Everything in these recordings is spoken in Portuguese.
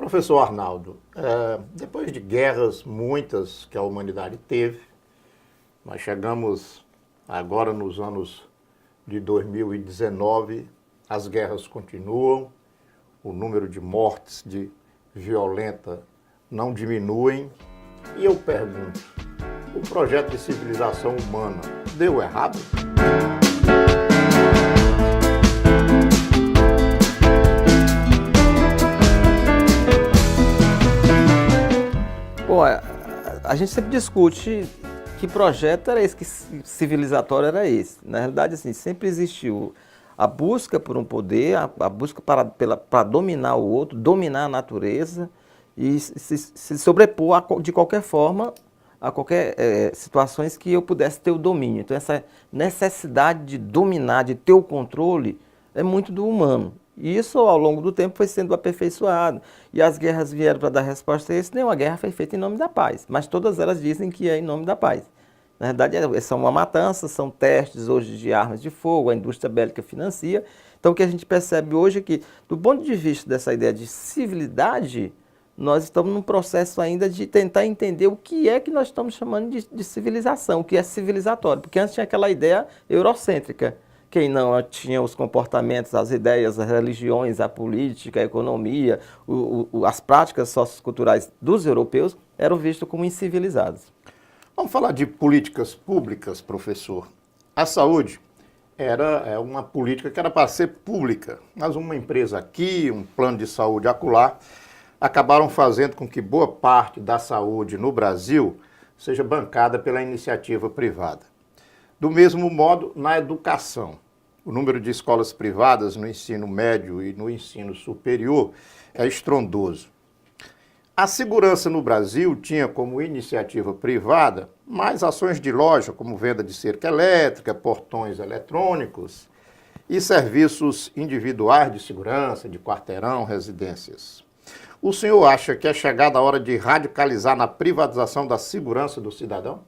Professor Arnaldo, depois de guerras muitas que a humanidade teve, nós chegamos agora nos anos de 2019, as guerras continuam, o número de mortes de violenta não diminuem, e eu pergunto, o projeto de civilização humana deu errado? Bom, a gente sempre discute que projeto era esse, que civilizatório era esse. Na realidade, assim, sempre existiu a busca por um poder, a busca para dominar o outro, dominar a natureza e se sobrepor de qualquer forma a qualquer situações que eu pudesse ter o domínio. Então, essa necessidade de dominar, de ter o controle, é muito do humano. E isso, ao longo do tempo, foi sendo aperfeiçoado. E as guerras vieram para dar resposta a isso. Nenhuma guerra foi feita em nome da paz, mas todas elas dizem que é em nome da paz. Na verdade, são uma matança, são testes hoje de armas de fogo, a indústria bélica financia. Então, o que a gente percebe hoje é que, do ponto de vista dessa ideia de civilidade, nós estamos num processo ainda de tentar entender o que é que nós estamos chamando de civilização, o que é civilizatório. Porque antes tinha aquela ideia eurocêntrica. Quem não tinha os comportamentos, as ideias, as religiões, a política, a economia, as práticas socioculturais dos europeus eram vistos como incivilizados. Vamos falar de políticas públicas, professor. A saúde é uma política que era para ser pública, mas uma empresa aqui, um plano de saúde acolá, acabaram fazendo com que boa parte da saúde no Brasil seja bancada pela iniciativa privada. Do mesmo modo, na educação, o número de escolas privadas no ensino médio e no ensino superior é estrondoso. A segurança no Brasil tinha como iniciativa privada mais ações de loja, como venda de cerca elétrica, portões eletrônicos e serviços individuais de segurança, de quarteirão, residências. O senhor acha que é chegada a hora de radicalizar na privatização da segurança do cidadão?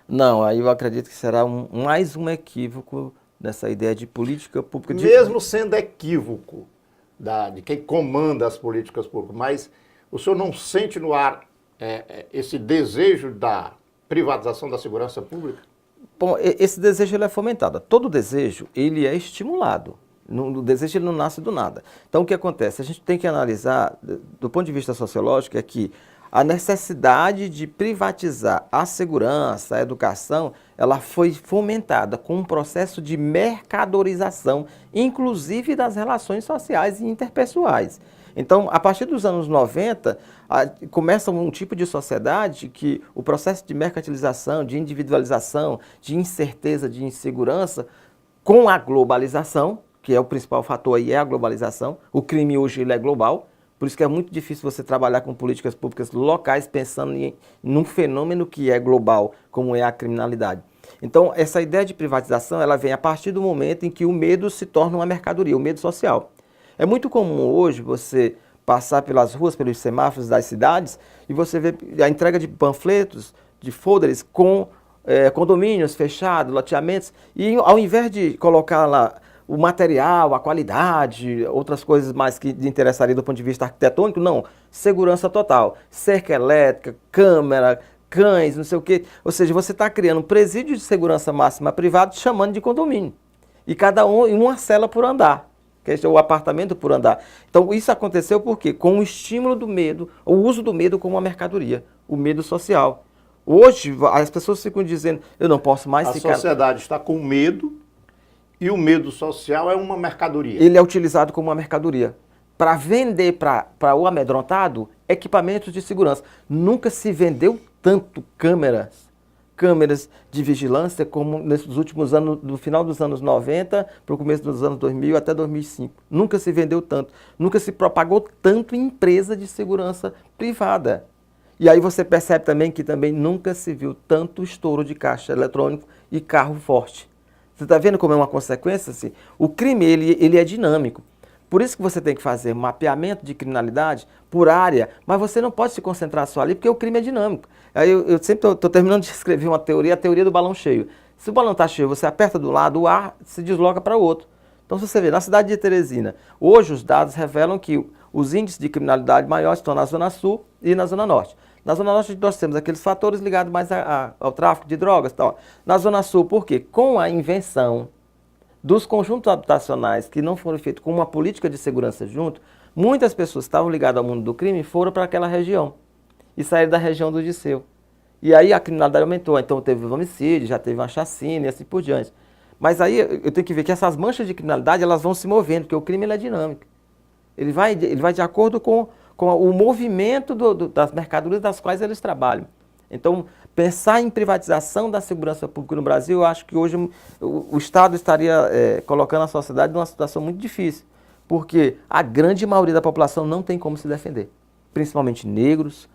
Não, aí eu acredito que será mais um equívoco dessa ideia de política pública. Mesmo sendo equívoco de quem comanda as políticas públicas, mas o senhor não sente no ar esse desejo da privatização da segurança pública? Bom, esse desejo ele é fomentado. Todo desejo ele é estimulado. O desejo ele não nasce do nada. Então o que acontece? A gente tem que analisar, do ponto de vista sociológico, é que a necessidade de privatizar a segurança, a educação, ela foi fomentada com um processo de mercadorização, inclusive das relações sociais e interpessoais. Então, a partir dos anos 90, começa um tipo de sociedade que o processo de mercantilização, de individualização, de incerteza, de insegurança, com a globalização, que é o principal fator aí, é a globalização, o crime hoje ele é global. Por isso que é muito difícil você trabalhar com políticas públicas locais pensando num fenômeno que é global, como é a criminalidade. Então, essa ideia de privatização, ela vem a partir do momento em que o medo se torna uma mercadoria, o medo social. É muito comum hoje você passar pelas ruas, pelos semáforos das cidades, e você vê a entrega de panfletos, de folders com condomínios fechados, loteamentos, e ao invés de colocar lá o material, a qualidade, outras coisas mais que interessariam do ponto de vista arquitetônico, não. Segurança total, cerca elétrica, câmera, cães, não sei o quê. Ou seja, você está criando um presídio de segurança máxima privado chamando de condomínio. E cada um em uma cela por andar, que é o apartamento por andar. Então isso aconteceu por quê? Com o estímulo do medo, o uso do medo como uma mercadoria, o medo social. Hoje as pessoas ficam dizendo, eu não posso mais ficar... A sociedade está com medo. E o medo social é uma mercadoria. Ele é utilizado como uma mercadoria para vender para o amedrontado equipamentos de segurança. Nunca se vendeu tanto câmeras de vigilância como nesses últimos anos, do final dos anos 90 para o começo dos anos 2000 até 2005. Nunca se vendeu tanto. Nunca se propagou tanto em empresa de segurança privada. E aí você percebe também que também nunca se viu tanto estouro de caixa eletrônico e carro forte. Você está vendo como é uma consequência? Assim? O crime ele é dinâmico. Por isso que você tem que fazer mapeamento de criminalidade por área, mas você não pode se concentrar só ali, porque o crime é dinâmico. Aí eu sempre estou terminando de escrever uma teoria, a teoria do balão cheio. Se o balão está cheio, você aperta do lado, o ar se desloca para o outro. Então, se você vê, na cidade de Teresina, hoje os dados revelam que os índices de criminalidade maiores estão na Zona Sul e na Zona Norte. Na Zona Norte nós temos aqueles fatores ligados mais ao tráfico de drogas e tal. Na Zona Sul, por quê? Com a invenção dos conjuntos habitacionais que não foram feitos com uma política de segurança junto, muitas pessoas que estavam ligadas ao mundo do crime foram para aquela região e saíram da região do Disseu. E aí a criminalidade aumentou, então teve homicídio, já teve uma chacina e assim por diante. Mas aí eu tenho que ver que essas manchas de criminalidade elas vão se movendo, porque o crime ele é dinâmico. Ele vai de acordo com o movimento das mercadorias das quais eles trabalham. Então, pensar em privatização da segurança pública no Brasil, eu acho que hoje o Estado estaria colocando a sociedade numa situação muito difícil, porque a grande maioria da população não tem como se defender, principalmente negros,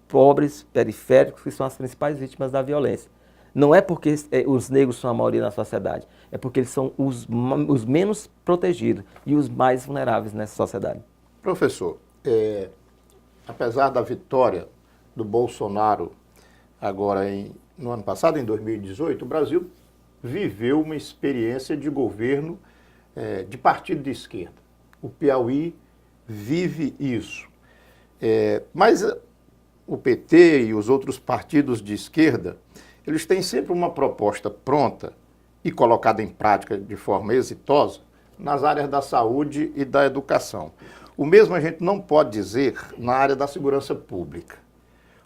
pobres, periféricos, que são as principais vítimas da violência. Não é porque os negros são a maioria na sociedade, é porque eles são os menos protegidos e os mais vulneráveis nessa sociedade. Professor, apesar da vitória do Bolsonaro agora no ano passado, em 2018, o Brasil viveu uma experiência de governo de partido de esquerda. O Piauí vive isso. Mas o PT e os outros partidos de esquerda, eles têm sempre uma proposta pronta e colocada em prática de forma exitosa nas áreas da saúde e da educação. O mesmo a gente não pode dizer na área da segurança pública.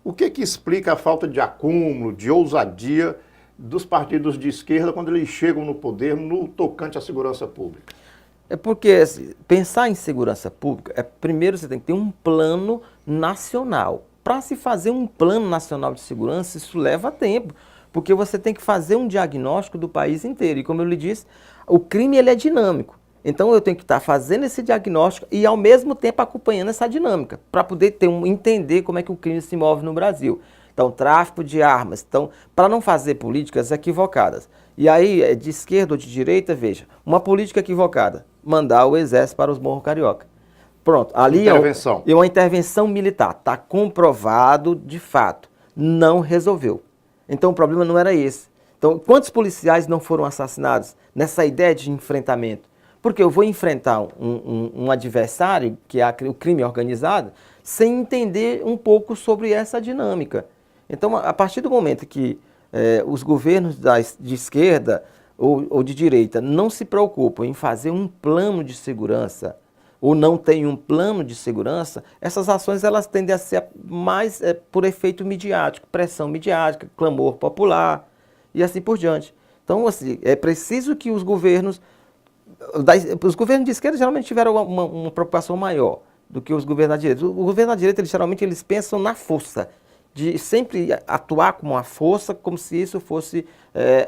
O que explica a falta de acúmulo, de ousadia dos partidos de esquerda quando eles chegam no poder no tocante à segurança pública? É porque assim, pensar em segurança pública, primeiro você tem que ter um plano nacional. Para se fazer um plano nacional de segurança, isso leva tempo, porque você tem que fazer um diagnóstico do país inteiro. E como eu lhe disse, o crime ele é dinâmico. Então eu tenho que estar fazendo esse diagnóstico e ao mesmo tempo acompanhando essa dinâmica, para poder entender como é que o crime se move no Brasil. Então, tráfico de armas, então, para não fazer políticas equivocadas. E aí, de esquerda ou de direita, veja, uma política equivocada, mandar o exército para os morros carioca. Pronto, ali é uma intervenção militar, está comprovado de fato, não resolveu. Então o problema não era esse. Então quantos policiais não foram assassinados nessa ideia de enfrentamento? Porque eu vou enfrentar um adversário, que é o crime organizado, sem entender um pouco sobre essa dinâmica. Então a partir do momento que os governos de esquerda ou de direita não se preocupam em fazer um plano de segurança, ou não tem um plano de segurança, essas ações elas tendem a ser mais por efeito midiático, pressão midiática, clamor popular e assim por diante. Então, assim, é preciso que os governos de esquerda geralmente tiveram uma preocupação maior do que os governos da direita. O governo da direita, geralmente, eles pensam na força, de sempre atuar com uma força, como se isso fosse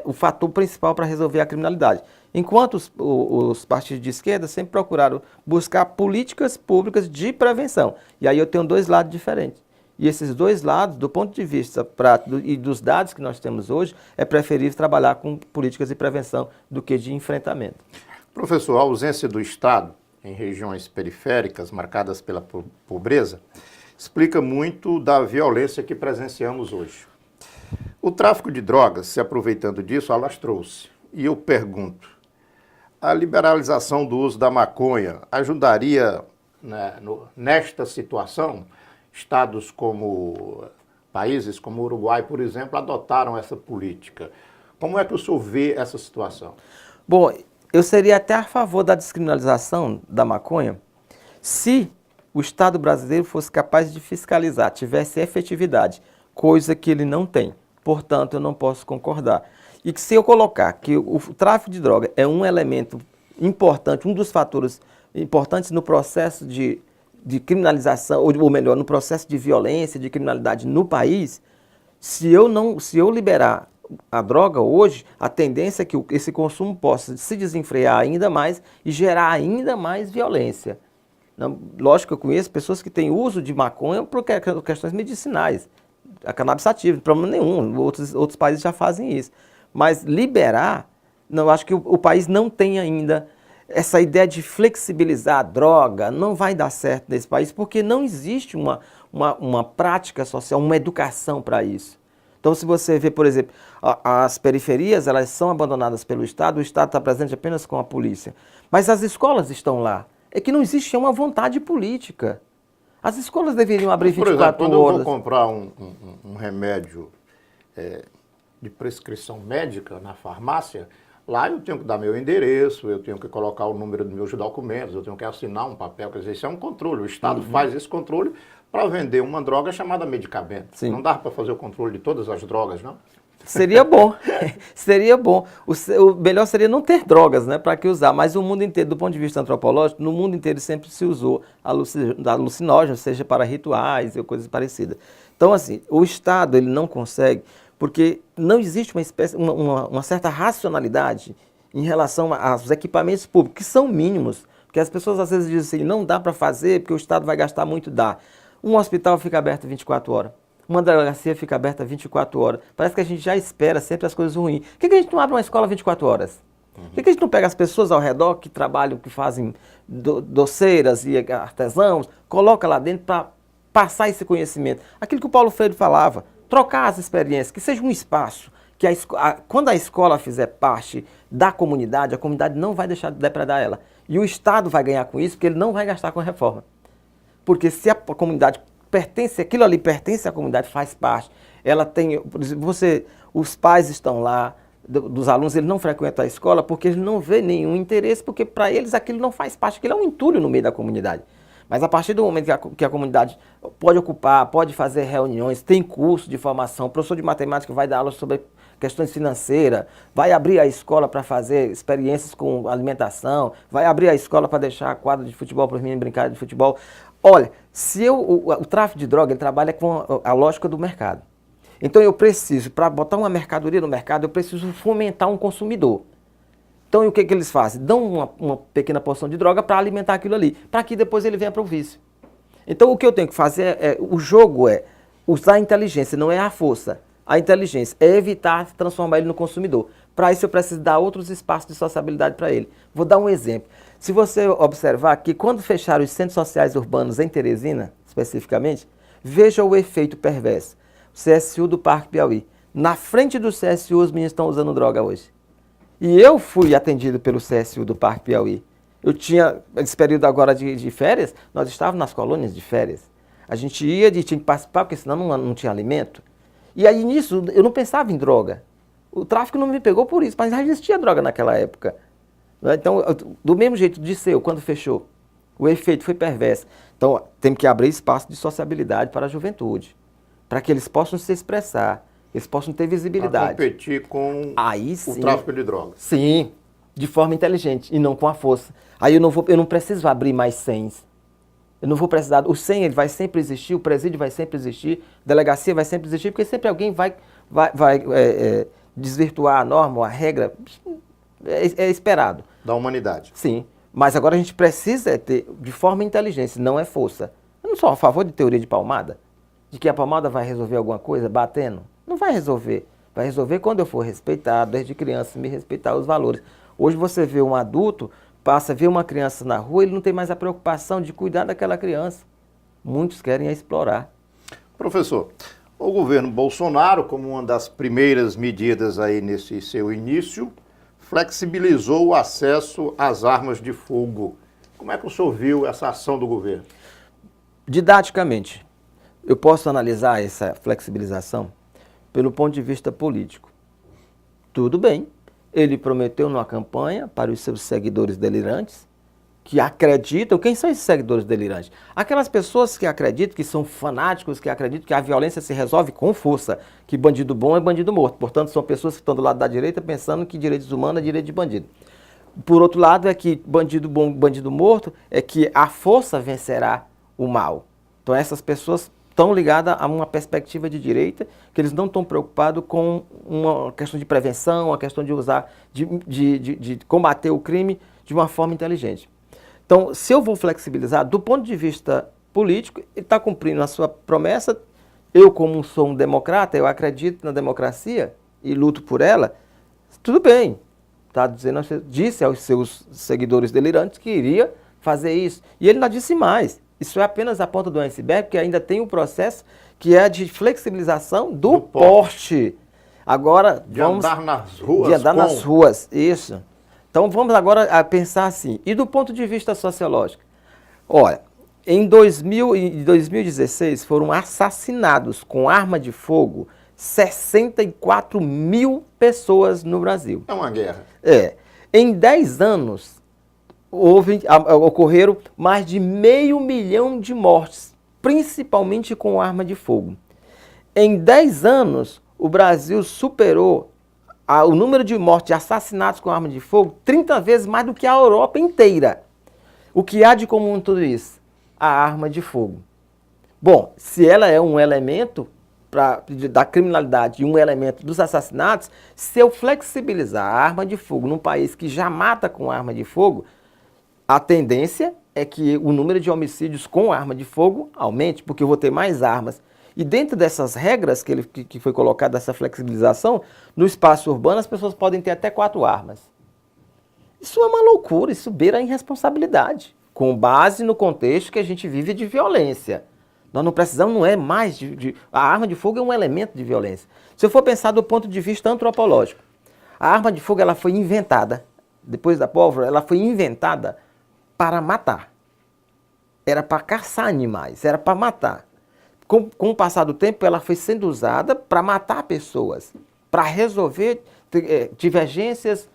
o fator principal para resolver a criminalidade. Enquanto os partidos de esquerda sempre procuraram buscar políticas públicas de prevenção. E aí eu tenho dois lados diferentes. E esses dois lados, do ponto de vista prático e dos dados que nós temos hoje, é preferível trabalhar com políticas de prevenção do que de enfrentamento. Professor, a ausência do Estado em regiões periféricas marcadas pela pobreza explica muito da violência que presenciamos hoje. O tráfico de drogas, se aproveitando disso, alastrou-se. E eu pergunto, a liberalização do uso da maconha ajudaria nesta situação? Estados países como o Uruguai, por exemplo, adotaram essa política. Como é que o senhor vê essa situação? Bom, eu seria até a favor da descriminalização da maconha se o Estado brasileiro fosse capaz de fiscalizar, tivesse efetividade, coisa que ele não tem. Portanto, eu não posso concordar. E que se eu colocar que o tráfico de droga é um elemento importante, um dos fatores importantes no processo de criminalização, ou melhor, no processo de violência, de criminalidade no país, se eu liberar a droga hoje, a tendência é que esse consumo possa se desenfrear ainda mais e gerar ainda mais violência. Lógico que eu conheço pessoas que têm uso de maconha por questões medicinais, a cannabis sativa, não tem problema nenhum, outros países já fazem isso. Mas liberar, eu acho que o país não tem ainda essa ideia de flexibilizar a droga, não vai dar certo nesse país, porque não existe uma prática social, uma educação para isso. Então, se você vê, por exemplo, as periferias, elas são abandonadas pelo Estado, o Estado está presente apenas com a polícia. Mas as escolas estão lá. É que não existe uma vontade política. As escolas deveriam abrir 24 horas. Por exemplo, quando eu vou comprar um remédio de prescrição médica na farmácia, lá eu tenho que dar meu endereço, eu tenho que colocar o número dos meus documentos, eu tenho que assinar um papel, quer dizer, isso é um controle. O Estado faz esse controle para vender uma droga chamada medicamento. Sim. Não dá para fazer o controle de todas as drogas, não? Seria bom, seria bom. O melhor seria não ter drogas, né, para que usar, mas o mundo inteiro, do ponto de vista antropológico, no mundo inteiro sempre se usou alucinógenos, seja para rituais ou coisas parecidas. Então, assim, o Estado ele não consegue, porque não existe uma certa racionalidade em relação aos equipamentos públicos, que são mínimos, porque as pessoas às vezes dizem assim, não dá para fazer porque o Estado vai gastar muito, dá. Um hospital fica aberto 24 horas. Uma delegacia fica aberta 24 horas. Parece que a gente já espera sempre as coisas ruins. Por que a gente não abre uma escola 24 horas? Por que a gente não pega as pessoas ao redor que trabalham, que fazem doceiras e artesãos, coloca lá dentro para passar esse conhecimento? Aquilo que o Paulo Freire falava, trocar as experiências, que seja um espaço, que quando a escola fizer parte da comunidade, a comunidade não vai deixar de depredar ela. E o Estado vai ganhar com isso, porque ele não vai gastar com a reforma. Porque se a comunidade pertence, aquilo ali pertence à comunidade, faz parte. Ela tem, por exemplo, os pais estão lá, dos alunos, eles não frequentam a escola porque eles não vêem nenhum interesse, porque para eles aquilo não faz parte, aquilo é um entulho no meio da comunidade. Mas a partir do momento que a comunidade pode ocupar, pode fazer reuniões, tem curso de formação, o professor de matemática vai dar aula sobre questões financeiras, vai abrir a escola para fazer experiências com alimentação, vai abrir a escola para deixar a quadra de futebol para os meninos brincarem de futebol. Olha, o tráfico de droga ele trabalha com a lógica do mercado. Então eu preciso, para botar uma mercadoria no mercado, eu preciso fomentar um consumidor. Então o que eles fazem? Dão uma pequena porção de droga para alimentar aquilo ali, para que depois ele venha para o vício. Então o que eu tenho que fazer o jogo é usar a inteligência, não é a força. A inteligência é evitar transformar ele no consumidor. Para isso eu preciso dar outros espaços de sociabilidade para ele. Vou dar um exemplo. Se você observar que quando fecharam os centros sociais urbanos em Teresina, especificamente, veja o efeito perverso. O CSU do Parque Piauí. Na frente do CSU os meninos estão usando droga hoje. E eu fui atendido pelo CSU do Parque Piauí. Eu tinha, nesse período agora de férias, nós estávamos nas colônias de férias. A gente ia e tinha que participar, porque senão não tinha alimento. E aí nisso eu não pensava em droga. O tráfico não me pegou por isso, mas já existia droga naquela época. Então, do mesmo jeito de ser, quando fechou, o efeito foi perverso. Então, temos que abrir espaço de sociabilidade para a juventude, para que eles possam se expressar, que eles possam ter visibilidade. Para competir com o tráfico de drogas. Sim, de forma inteligente e não com a força. Aí eu não preciso abrir mais 100. Eu não vou precisar, o 100 ele vai sempre existir, o presídio vai sempre existir, a delegacia vai sempre existir, porque sempre alguém vai desvirtuar a norma, a regra, é esperado. Da humanidade. Sim, mas agora a gente precisa ter de forma inteligente, não é força. Eu não sou a favor de teoria de palmada, de que a palmada vai resolver alguma coisa batendo. Não vai resolver. Vai resolver quando eu for respeitado, desde criança, me respeitar os valores. Hoje você vê um adulto, passa a ver uma criança na rua, ele não tem mais a preocupação de cuidar daquela criança. Muitos querem explorar. Professor, o governo Bolsonaro, como uma das primeiras medidas aí nesse seu início, flexibilizou o acesso às armas de fogo. Como é que o senhor viu essa ação do governo? Didaticamente, eu posso analisar essa flexibilização pelo ponto de vista político. Tudo bem, ele prometeu numa campanha para os seus seguidores delirantes, que acreditam, quem são esses seguidores delirantes? Aquelas pessoas que acreditam, que são fanáticos, que acreditam que a violência se resolve com força, que bandido bom é bandido morto. Portanto, são pessoas que estão do lado da direita pensando que direitos humanos é direito de bandido. Por outro lado, é que bandido bom, bandido morto, é que a força vencerá o mal. Então essas pessoas estão ligadas a uma perspectiva de direita, que eles não estão preocupados com uma questão de prevenção, uma questão de usar, de combater o crime de uma forma inteligente. Então, se eu vou flexibilizar, do ponto de vista político, ele está cumprindo a sua promessa. Eu, como sou um democrata, eu acredito na democracia e luto por ela, tudo bem. Tá dizendo, disse aos seus seguidores delirantes que iria fazer isso. E ele ainda disse mais. Isso é apenas a ponta do iceberg, porque ainda tem o processo que é de flexibilização do porte. porte. Agora, De andar nas ruas. De andar nas ruas, isso. Então vamos agora a pensar assim. E do ponto de vista sociológico? Olha, em 2016 foram assassinados com arma de fogo 64 mil pessoas no Brasil. É uma guerra. Em 10 anos, ocorreram mais de 500 mil de mortes, principalmente com arma de fogo. Em 10 anos, o Brasil superou o número de mortes, de assassinatos com arma de fogo, 30 vezes mais do que a Europa inteira. O que há de comum em tudo isso? A arma de fogo. Bom, se ela é um elemento da criminalidade e um elemento dos assassinatos, se eu flexibilizar a arma de fogo num país que já mata com arma de fogo, a tendência é que o número de homicídios com arma de fogo aumente, porque eu vou ter mais armas. E dentro dessas regras que foi colocada essa flexibilização, no espaço urbano as pessoas podem ter até 4 armas. Isso é uma loucura, isso beira a irresponsabilidade, com base no contexto que a gente vive de violência. Nós não precisamos, não é mais a arma de fogo é um elemento de violência. Se eu for pensar do ponto de vista antropológico, a arma de fogo ela foi inventada, depois da pólvora, ela foi inventada para matar. Era para caçar animais, era para matar. Com o passar do tempo, ela foi sendo usada para matar pessoas, para resolver divergências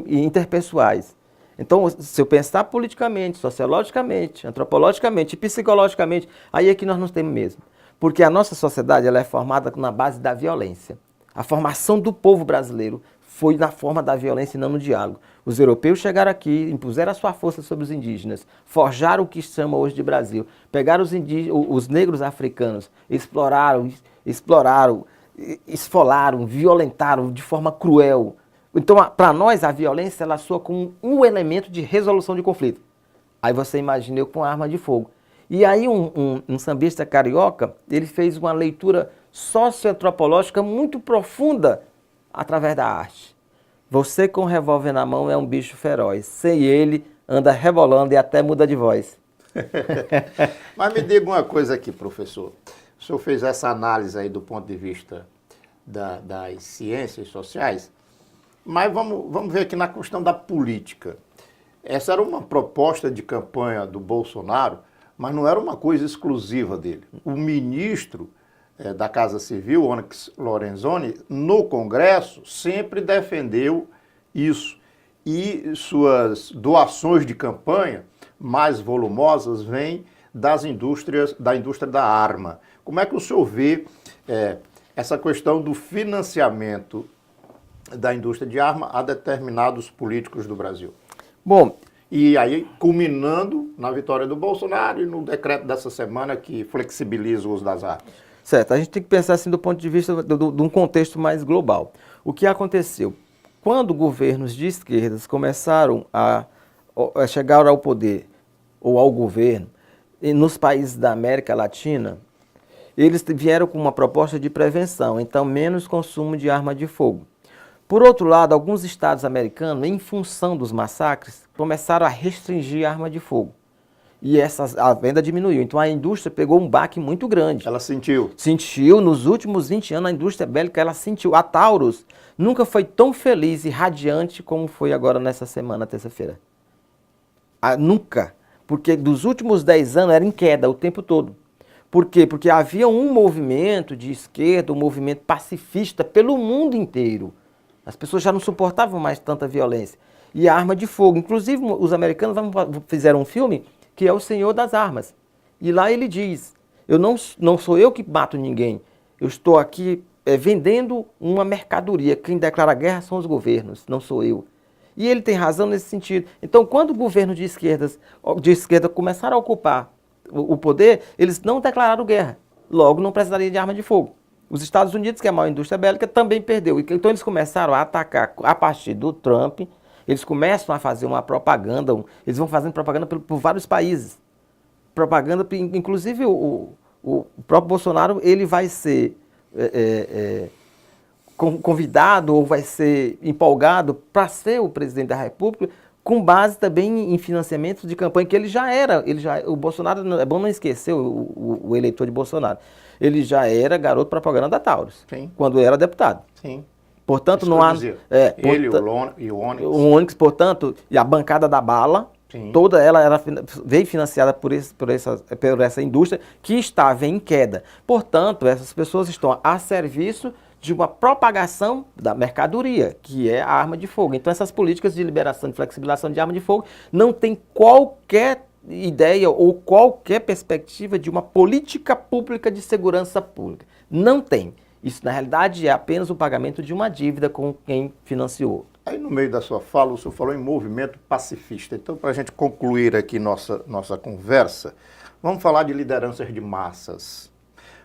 interpessoais. Então, se eu pensar politicamente, sociologicamente, antropologicamente, psicologicamente, aí é que nós não temos mesmo. Porque a nossa sociedade ela é formada na base da violência. A formação do povo brasileiro foi na forma da violência e não no diálogo. Os europeus chegaram aqui, impuseram a sua força sobre os indígenas, forjaram o que chama hoje de Brasil, pegaram os negros africanos, exploraram, esfolaram, violentaram de forma cruel. Então, para nós, a violência ela soa como um elemento de resolução de conflito. Aí você imagina eu com arma de fogo. E aí um sambista carioca, ele fez uma leitura socioantropológica muito profunda através da arte. Você com um revólver na mão é um bicho feroz. Sem ele, anda rebolando e até muda de voz. Mas me diga uma coisa aqui, professor. O senhor fez essa análise aí do ponto de vista das ciências sociais, mas vamos ver aqui na questão da política. Essa era uma proposta de campanha do Bolsonaro, mas não era uma coisa exclusiva dele. O ministro da Casa Civil, Onyx Lorenzoni, no Congresso, sempre defendeu isso. E suas doações de campanha mais volumosas vêm da indústria da arma. Como é que o senhor vê essa questão do financiamento da indústria de arma a determinados políticos do Brasil? Bom, e aí culminando na vitória do Bolsonaro e no decreto dessa semana que flexibiliza o uso das armas. Certo, a gente tem que pensar assim do ponto de vista de um contexto mais global. O que aconteceu? Quando governos de esquerdas começaram a chegar ao poder ou ao governo nos países da América Latina, eles vieram com uma proposta de prevenção, então menos consumo de arma de fogo. Por outro lado, alguns estados americanos, em função dos massacres, começaram a restringir a arma de fogo. E a venda diminuiu. Então a indústria pegou um baque muito grande. Ela sentiu? Sentiu. Nos últimos 20 anos, a indústria bélica ela sentiu. A Taurus nunca foi tão feliz e radiante como foi agora nessa semana, terça-feira. Nunca. Porque dos últimos 10 anos era em queda o tempo todo. Por quê? Porque havia um movimento de esquerda, um movimento pacifista pelo mundo inteiro. As pessoas já não suportavam mais tanta violência. E a arma de fogo. Inclusive, os americanos fizeram um filme que é O Senhor das Armas. E lá ele diz, não sou eu que mato ninguém, eu estou aqui vendendo uma mercadoria, quem declara guerra são os governos, não sou eu. E ele tem razão nesse sentido. Então, quando o governo de esquerda começaram a ocupar o poder, eles não declararam guerra, logo não precisaria de arma de fogo. Os Estados Unidos, que é a maior indústria bélica, também perdeu. Então eles começaram a atacar a partir do Trump. Eles começam a fazer uma propaganda, eles vão fazendo propaganda por vários países. Propaganda, inclusive o próprio Bolsonaro, ele vai ser convidado ou vai ser empolgado para ser o presidente da República com base também em financiamento de campanha, que o Bolsonaro, é bom não esquecer o eleitor de Bolsonaro, ele já era garoto propaganda da Taurus, Sim. quando era deputado. Sim. Portanto, Isso não que eu há... dizia. Ele, e o Onyx. o Onyx, portanto, e a bancada da bala, Sim. toda ela veio financiada por essa indústria que estava em queda. Portanto, essas pessoas estão a serviço de uma propagação da mercadoria, que é a arma de fogo. Então, essas políticas de liberação e flexibilização de arma de fogo não tem qualquer ideia ou qualquer perspectiva de uma política pública de segurança pública. Não tem. Isso, na realidade, é apenas o pagamento de uma dívida com quem financiou. Aí, no meio da sua fala, o senhor falou em movimento pacifista. Então, para a gente concluir aqui nossa conversa, vamos falar de lideranças de massas.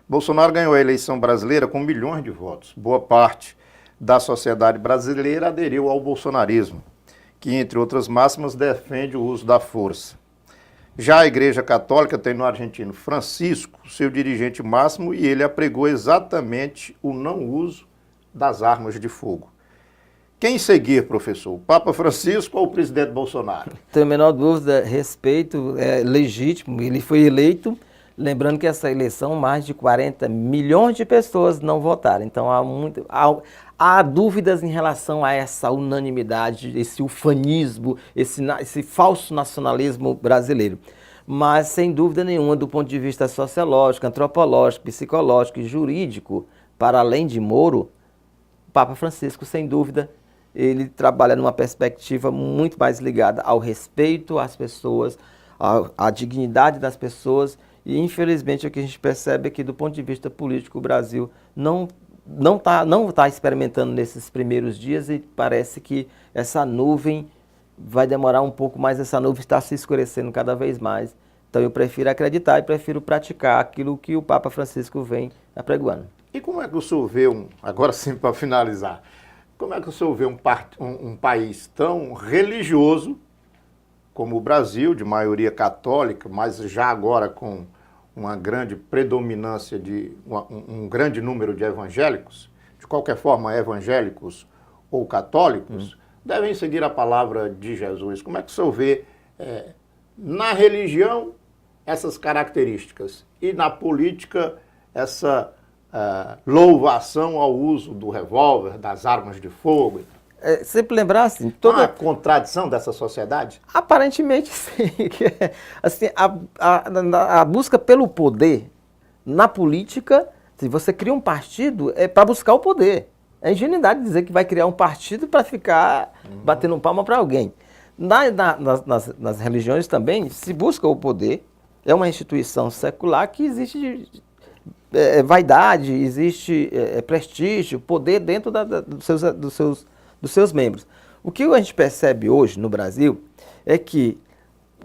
Bolsonaro ganhou a eleição brasileira com milhões de votos. Boa parte da sociedade brasileira aderiu ao bolsonarismo, que, entre outras máximas, defende o uso da força. Já a Igreja Católica tem no argentino Francisco, seu dirigente máximo, e ele apregou exatamente o não uso das armas de fogo. Quem seguir, professor? O Papa Francisco ou o presidente Bolsonaro? Não tenho a menor dúvida, respeito, é legítimo, ele foi eleito, lembrando que essa eleição, mais de 40 milhões de pessoas não votaram, então há dúvidas em relação a essa unanimidade, esse ufanismo, esse falso nacionalismo brasileiro. Mas, sem dúvida nenhuma, do ponto de vista sociológico, antropológico, psicológico e jurídico, para além de Moro, o Papa Francisco, sem dúvida, ele trabalha numa perspectiva muito mais ligada ao respeito às pessoas, à dignidade das pessoas, e infelizmente o que a gente percebe é que, do ponto de vista político, o Brasil não está experimentando nesses primeiros dias, e parece que essa nuvem vai demorar um pouco mais, essa nuvem está se escurecendo cada vez mais. Então eu prefiro acreditar e prefiro praticar aquilo que o Papa Francisco vem apregoando. E como é que o senhor vê, agora sim para finalizar, como é que o senhor vê um país tão religioso como o Brasil, de maioria católica, mas já agora com uma grande predominância de um grande número de evangélicos, de qualquer forma evangélicos ou católicos, devem seguir a palavra de Jesus. Como é que o senhor vê na religião essas características e na política essa louvação ao uso do revólver, das armas de fogo? Sempre lembrar assim, Toda contradição dessa sociedade? Aparentemente sim. Assim, a busca pelo poder na política, se você cria um partido, é para buscar o poder. É ingenuidade dizer que vai criar um partido para ficar batendo palma para alguém. Nas religiões também se busca o poder, é uma instituição secular que existe vaidade, existe prestígio, poder dentro dos seus membros. O que a gente percebe hoje no Brasil é que,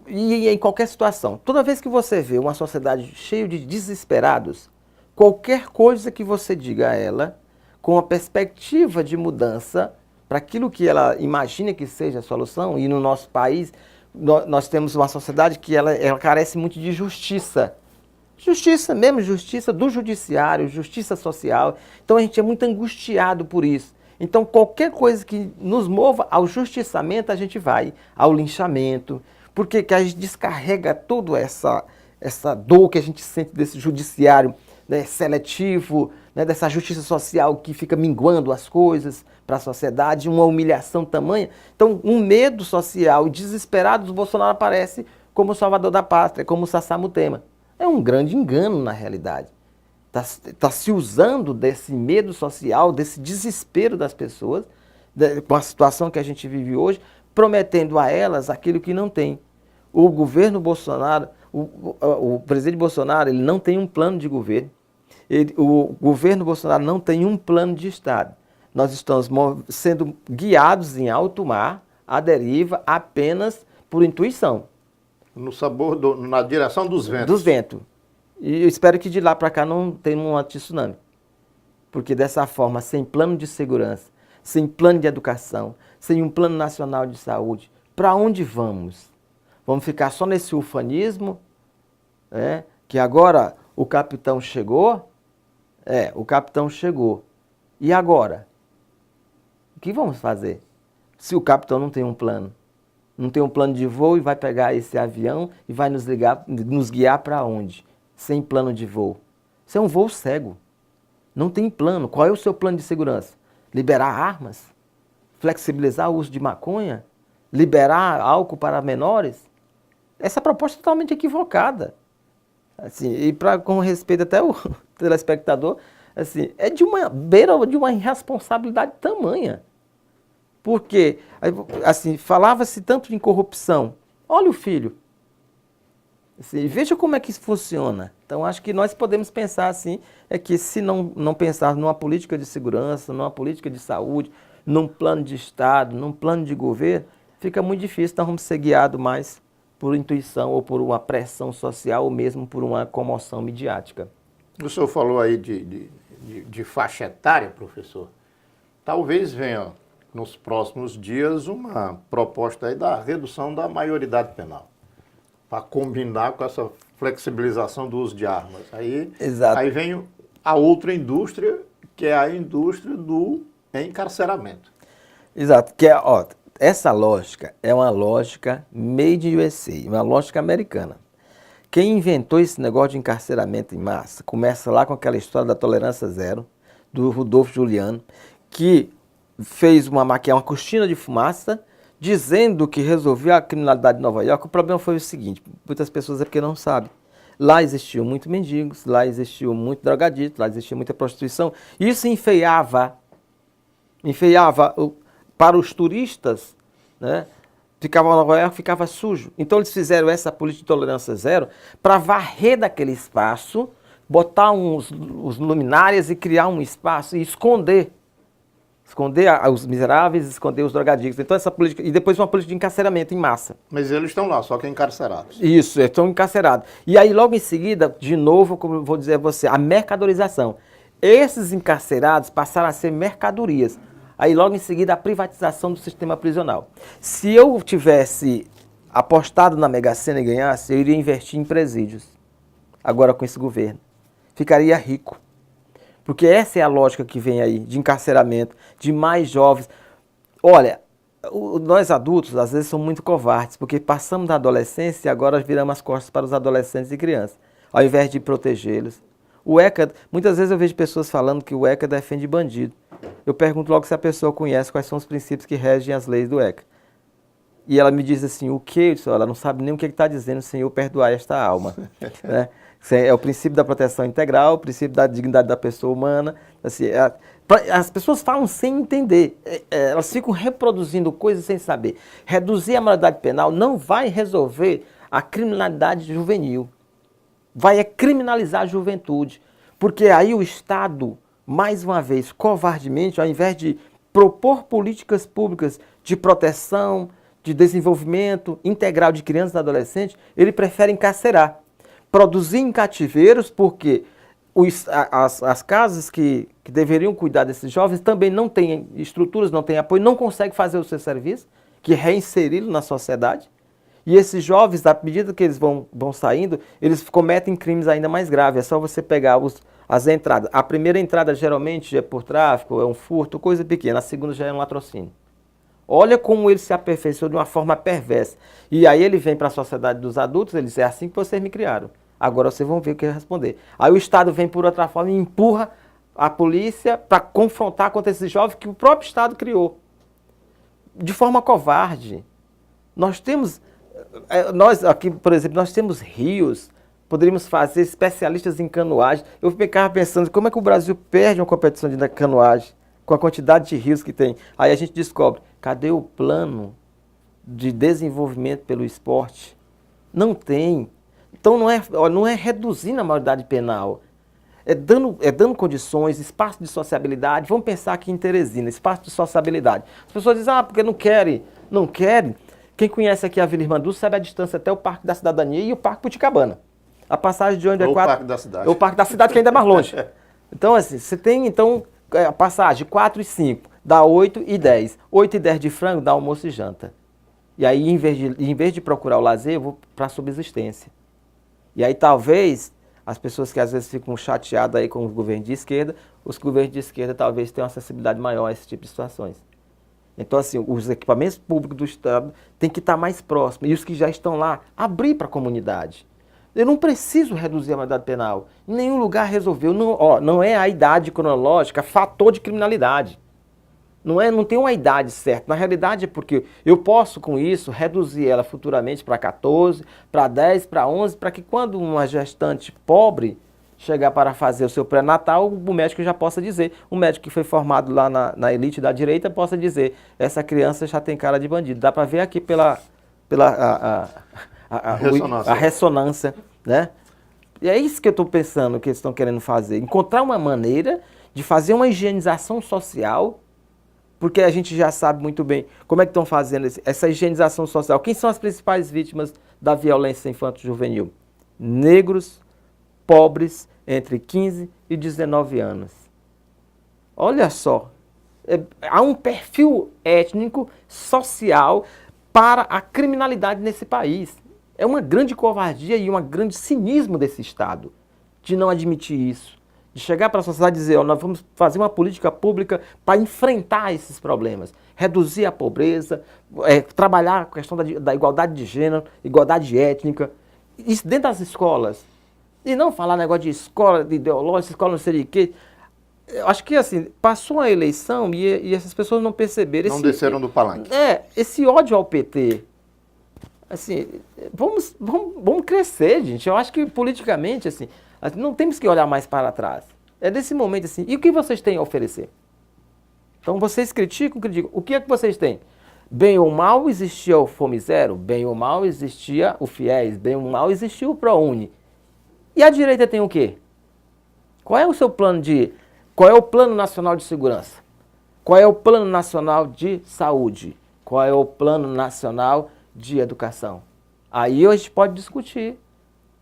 e em qualquer situação, toda vez que você vê uma sociedade cheia de desesperados, qualquer coisa que você diga a ela, com a perspectiva de mudança para aquilo que ela imagina que seja a solução, e no nosso país nós temos uma sociedade que ela carece muito de justiça. Justiça mesmo, justiça do judiciário, justiça social. Então a gente é muito angustiado por isso. Então qualquer coisa que nos mova ao justiçamento, a gente vai ao linchamento, porque que a gente descarrega toda essa dor que a gente sente desse judiciário, né, seletivo, né, dessa justiça social que fica minguando as coisas para a sociedade, uma humilhação tamanha. Então um medo social e desesperado do Bolsonaro aparece como o salvador da pátria, como o Sassamutema. É um grande engano na realidade. Está se usando desse medo social, desse desespero das pessoas, com a situação que a gente vive hoje, prometendo a elas aquilo que não tem. O governo Bolsonaro, o presidente Bolsonaro, ele não tem um plano de governo. O governo Bolsonaro não tem um plano de Estado. Nós estamos sendo guiados em alto mar, à deriva, apenas por intuição. Na direção dos ventos. Dos ventos. E eu espero que de lá para cá não tenha um tsunami. Porque dessa forma, sem plano de segurança, sem plano de educação, sem um plano nacional de saúde, para onde vamos? Vamos ficar só nesse ufanismo? Que agora o capitão chegou? O capitão chegou. E agora? O que vamos fazer? Se o capitão não tem um plano? Não tem um plano de voo e vai pegar esse avião e vai nos guiar para onde? Sem plano de voo. Isso é um voo cego. Não tem plano. Qual é o seu plano de segurança? Liberar armas? Flexibilizar o uso de maconha? Liberar álcool para menores? Essa proposta é totalmente equivocada. Assim, e com respeito até ao telespectador, assim, é de uma beira de uma irresponsabilidade tamanha. Porque, assim, falava-se tanto em corrupção. Olha o filho. Assim, veja como é que isso funciona. Então, acho que nós podemos pensar assim, é que se não pensar numa política de segurança, numa política de saúde, num plano de Estado, num plano de governo, fica muito difícil, nós vamos ser guiados mais por intuição ou por uma pressão social ou mesmo por uma comoção midiática. O senhor falou aí de faixa etária, professor. Talvez venha nos próximos dias uma proposta aí da redução da maioridade penal, para combinar com essa flexibilização do uso de armas. Exato. Aí vem a outra indústria, que é a indústria do encarceramento. Exato, que essa lógica é uma lógica made USA, uma lógica americana. Quem inventou esse negócio de encarceramento em massa começa lá com aquela história da tolerância zero, do Rudolfo Giuliani, que fez uma cortina de fumaça, dizendo que resolvia a criminalidade de Nova York. O problema foi o seguinte, muitas pessoas é porque não sabem. Lá existiam muitos mendigos, lá existiam muito drogadito, lá existia muita prostituição. Isso enfeiava para os turistas, né? Nova York ficava sujo. Então eles fizeram essa política de tolerância zero para varrer daquele espaço, botar os luminárias e criar um espaço e esconder os miseráveis, esconder os drogadictos. Então essa política, e depois uma política de encarceramento em massa. Mas eles estão lá, só que encarcerados. Isso, estão encarcerados. E aí logo em seguida, de novo, como eu vou dizer a você, a mercadorização. Esses encarcerados passaram a ser mercadorias. Aí logo em seguida a privatização do sistema prisional. Se eu tivesse apostado na Mega Sena e ganhasse, eu iria investir em presídios. Agora com esse governo. Ficaria rico. Porque essa é a lógica que vem aí, de encarceramento, de mais jovens. Olha, nós adultos às vezes somos muito covardes, porque passamos da adolescência e agora viramos as costas para os adolescentes e crianças, ao invés de protegê-los. O ECA, muitas vezes eu vejo pessoas falando que o ECA defende bandido. Eu pergunto logo se a pessoa conhece quais são os princípios que regem as leis do ECA. E ela me diz assim, o quê? Ela não sabe nem o que está dizendo, Senhor, perdoai esta alma. Né? É o princípio da proteção integral, o princípio da dignidade da pessoa humana. Assim, as pessoas falam sem entender, elas ficam reproduzindo coisas sem saber. Reduzir a maioridade penal não vai resolver a criminalidade juvenil. Vai criminalizar a juventude. Porque aí o Estado, mais uma vez, covardemente, ao invés de propor políticas públicas de proteção, de desenvolvimento integral de crianças e adolescentes, ele prefere encarcerar. Produzir em cativeiros, porque as casas que deveriam cuidar desses jovens também não têm estruturas, não têm apoio, não conseguem fazer o seu serviço, que é reinseri-lo na sociedade. E esses jovens, à medida que eles vão saindo, eles cometem crimes ainda mais graves. É só você pegar as entradas. A primeira entrada geralmente é por tráfico, é um furto, coisa pequena. A segunda já é um latrocínio. Olha como ele se aperfeiçoou de uma forma perversa. E aí ele vem para a sociedade dos adultos, ele diz, é assim que vocês me criaram. Agora vocês vão ver o que ele responder. Aí o Estado vem por outra forma e empurra a polícia para confrontar contra esses jovens que o próprio Estado criou. De forma covarde. Nós aqui, por exemplo, nós temos rios, poderíamos fazer especialistas em canoagem. Eu ficava pensando como é que o Brasil perde uma competição de canoagem com a quantidade de rios que tem. Aí a gente descobre, cadê o plano de desenvolvimento pelo esporte? Não tem. Então não é reduzindo a maioridade penal, é dando condições, espaço de sociabilidade. Vamos pensar aqui em Teresina, espaço de sociabilidade. As pessoas dizem, porque não querem. Não querem. Quem conhece aqui a Vila Irmandu sabe a distância até o Parque da Cidadania e o Parque Puticabana. A passagem de onde é 4... o Parque da Cidade. O Parque da Cidade que ainda é mais longe. Então, assim, você tem, a passagem 4 e 5, dá 8 e 10. 8 e 10 de frango dá almoço e janta. E aí, em vez de procurar o lazer, eu vou para a subsistência. E aí, talvez, as pessoas que às vezes ficam chateadas aí com o governo de esquerda, os governos de esquerda talvez tenham uma sensibilidade maior a esse tipo de situações. Então, assim, os equipamentos públicos do Estado têm que estar mais próximos. E os que já estão lá, abrir para a comunidade. Eu não preciso reduzir a maioridade penal. Em nenhum lugar resolveu. Não é a idade cronológica fator de criminalidade. Não tem uma idade certa. Na realidade é porque eu posso, com isso, reduzir ela futuramente para 14, para 10, para 11, para que quando uma gestante pobre chegar para fazer o seu pré-natal, o médico já possa dizer, o médico que foi formado lá na elite da direita possa dizer, essa criança já tem cara de bandido. Dá para ver aqui pela a ressonância, né? E é isso que eu estou pensando que eles estão querendo fazer. Encontrar uma maneira de fazer uma higienização social, porque a gente já sabe muito bem como é que estão fazendo essa higienização social. Quem são as principais vítimas da violência infanto-juvenil? Negros, pobres, entre 15 e 19 anos. Olha só, há um perfil étnico, social para a criminalidade nesse país. É uma grande covardia e um grande cinismo desse Estado de não admitir isso. De chegar para a sociedade e dizer, nós vamos fazer uma política pública para enfrentar esses problemas, reduzir a pobreza, trabalhar a questão da igualdade de gênero, igualdade étnica, isso dentro das escolas. E não falar negócio de escola, de ideológica, escola não sei de quê. Eu acho que assim, passou a eleição e essas pessoas não perceberam. Não desceram do palanque. Esse ódio ao PT. Assim, vamos crescer, gente. Eu acho que politicamente, assim, não temos que olhar mais para trás. É desse momento assim. E o que vocês têm a oferecer? Então vocês criticam. O que é que vocês têm? Bem ou mal existia o Fome Zero, bem ou mal existia o FIES, bem ou mal existia o ProUni. E a direita tem o quê? Qual é o seu plano Qual é o Plano Nacional de Segurança? Qual é o Plano Nacional de Saúde? Qual é o Plano Nacional de Educação? Aí a gente pode discutir.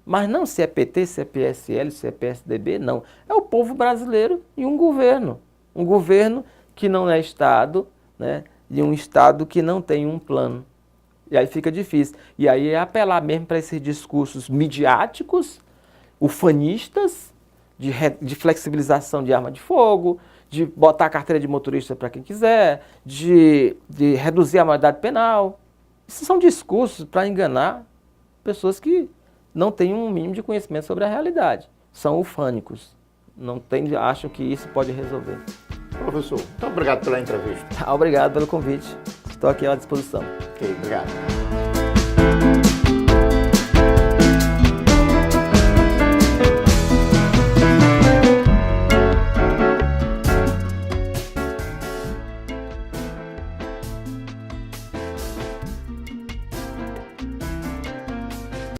Mas não se é PT, se é PSL, se é PSDB, não. É o povo brasileiro e um governo. Um governo que não é Estado, né? E um Estado que não tem um plano. E aí fica difícil. E aí é apelar mesmo para esses discursos midiáticos, ufanistas, de flexibilização de arma de fogo, de botar a carteira de motorista para quem quiser, de reduzir a maioridade penal. Esses são discursos para enganar pessoas que não têm um mínimo de conhecimento sobre a realidade. São ufânicos. Acham que isso pode resolver. Professor, muito obrigado pela entrevista. Obrigado pelo convite. Estou aqui à disposição. Ok, obrigado.